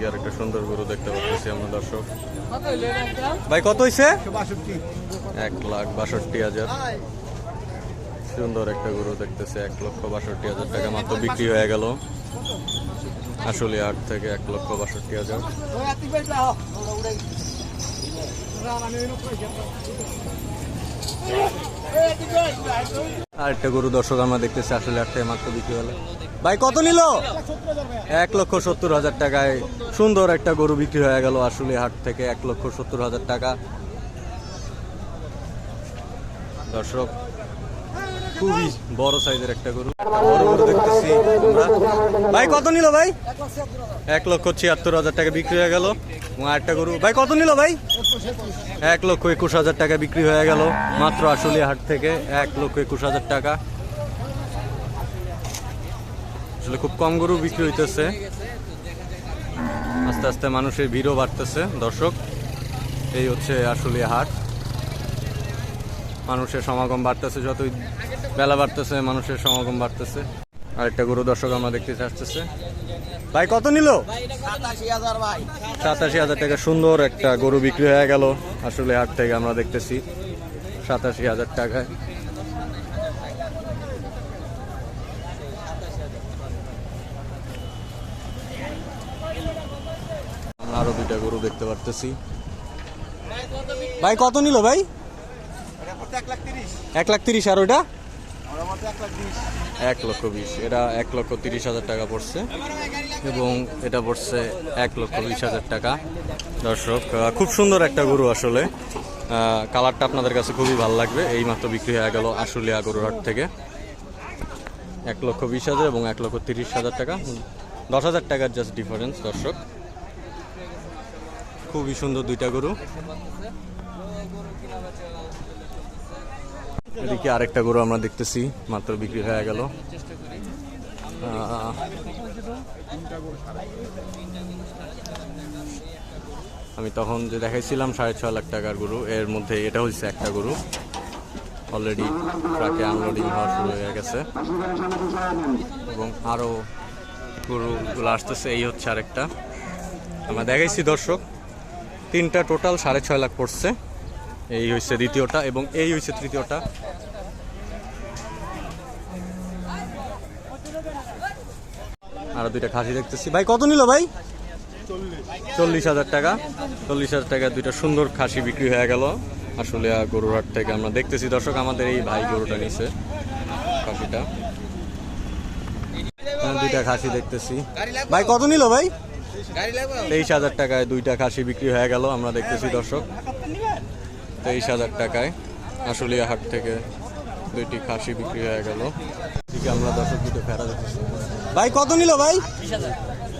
এদিকে আর একটা সুন্দর গরু দেখতে পাচ্ছি আমরা দর্শক। ভাই কত হয়েছে? 1,62,000। সুন্দর একটা গরু দেখতেছে, 1,62,000 টাকা মাত্র বিক্রি হয়ে গেল আসলে হাট থেকে। 1,62,000। আর একটা গরু দর্শক আমরা দেখতেছি আসলে হাট থেকে মাত্র বিক্রি হলো। ভাই কত নিল? 1,70,000 টাকায় সুন্দর একটা গরু বিক্রি হয়ে গেল আসলে হাট থেকে। 1,70,000 টাকা দর্শক। খুবই বড় সাইজের একটা গরু, বড় গরু দেখতেছি আমরা। ভাই কত নিল ভাই? 1,76,000 টাকা বিক্রি হয়ে গেল। আরেকটা গরু ভাই কত নিল ভাই? 1,21,000 টাকা বিক্রি হয়ে গেল মাত্র আসলে হাট থেকে। 1,21,000 টাকা। আসলে খুব কম গরু বিক্রি হইতেছে, আস্তে আস্তে মানুষের ভিড়ও বাড়তেছে দর্শক। এই হচ্ছে আসলে হাট, মানুষের সমাগম বাড়তেছে, যতই বেলা বাড়তেছে মানুষের সমাগম বাড়তেছে। আরেকটা গরু দর্শক আমরা দেখতে আসতেছে। ভাই কত নিল? 87,000 টাকা সুন্দর একটা গরু বিক্রি হয়ে গেল আসলে হাট থেকে আমরা দেখতেছি। 87,000 টাকায়। আরো দুইটা গরু দেখতে পারতেছি। ভাই কত নিল ভাই? 1,30,000। আর ওইটা 1,20,000। এটা 1,30,000 টাকা পড়ছে এবং এটা পড়ছে 1,20,000 টাকা দর্শক। খুব সুন্দর একটা গরু আসলে, কালারটা আপনাদের কাছে খুবই ভালো লাগবে। এই মাত্র বিক্রি হয়ে গেল আশুলিয়া গরুর হাট থেকে। 1,20,000 এবং 1,30,000 টাকা, 10,000 টাকার জাস্ট ডিফারেন্স দর্শক। খুবই সুন্দর দুইটা গরু। এদিকে আরেকটা গরু আমরা দেখতেছি মাত্র বিক্রি হয়ে গেল। আমি তখন যে দেখাইছিলাম 6.5 লাখ টাকার গরু, এর মধ্যে এটা হচ্ছে একটা গরু অলরেডি ট্রাকে আনলোডিং হওয়া শুরু হয়ে গেছে এবং আরো গরুগুলো আসতেছে। এই হচ্ছে আরেকটা আমরা দেখাইছি দর্শক। তিনটা টোটাল 6.5 লাখ পড়ছে। এই হচ্ছে দ্বিতীয়টা এবং এই হচ্ছে তৃতীয়টা। আরো দুইটা খাসি দেখতেছি। ভাই কত নিল ভাই? 40,000 টাকা। 40,000 টাকা দুইটা সুন্দর খাসি বিক্রি হয়ে গেল আসলে গরুর হাট থেকে আমরা দেখতেছি দর্শক। আমাদের এই ভাই গরুটা নিছে খাসিটা। দুইটা খাসি দেখতেছি। ভাই কত নিল ভাই? 23,000 টাকায় দুইটা খাসি বিক্রি হয়ে গেল আমরা দেখতেছি দর্শক। 23,000 টাকায় আসলে হাট থেকে দুইটি খাসি বিক্রি হয়ে গেল। ঠিক আমরা দর্শক দুটো ভেড়া দেখতেছি। ভাই কত নিল ভাই?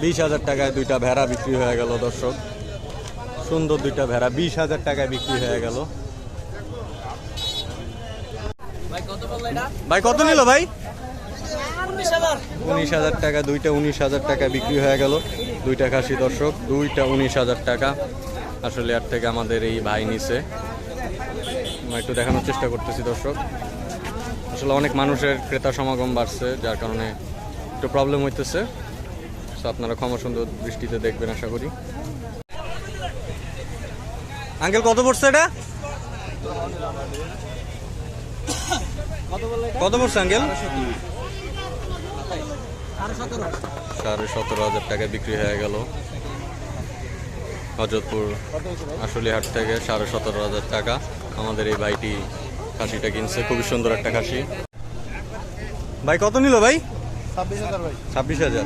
20,000 টাকায় দুইটা ভেড়া বিক্রি হয়ে গেল দর্শক। সুন্দর দুইটা ভেড়া 20,000 টাকায় বিক্রি হয়ে গেল। ভাই কত নিল ভাই? 19,000 টাকা। দুইটা 19,000 টাকা বিক্রি হয়ে গেল দুইটা খাসি দর্শক। দুইটা 19,000 টাকা আসলে হাট থেকে আমাদের এই ভাই নিছে। আমরা একটু দেখানোর চেষ্টা করতেছি দর্শক। আসলে অনেক মানুষের ক্রেতা সমাগম বাড়ছে, যার কারণে একটু প্রবলেম হইতেছে। তো আপনারা ক্ষমা সুন্দর দৃষ্টিতে দেখবেন আশা করি। আঙ্কেল কত পড়ছে এটা? কত পড়ছে আঙ্কেল? 17,500 টাকা বিক্রি হয়ে গেল হজরতপুর আসলে হাট থেকে। 17,500 টাকা আমাদের এই ভাইটি খাসিটা কিনছে। খুবই সুন্দর একটা খাসি। ভাই কত নিল ভাই? 26,000।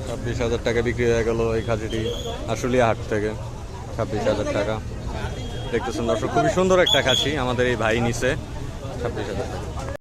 26,000 টাকা বিক্রি হয়ে গেল এই খাসিটি আসলে হাট থেকে। 26,000 টাকা দেখতেছেন দর্শক। খুবই সুন্দর একটা খাসি আমাদের এই ভাই নিছে। 26,000 টাকা।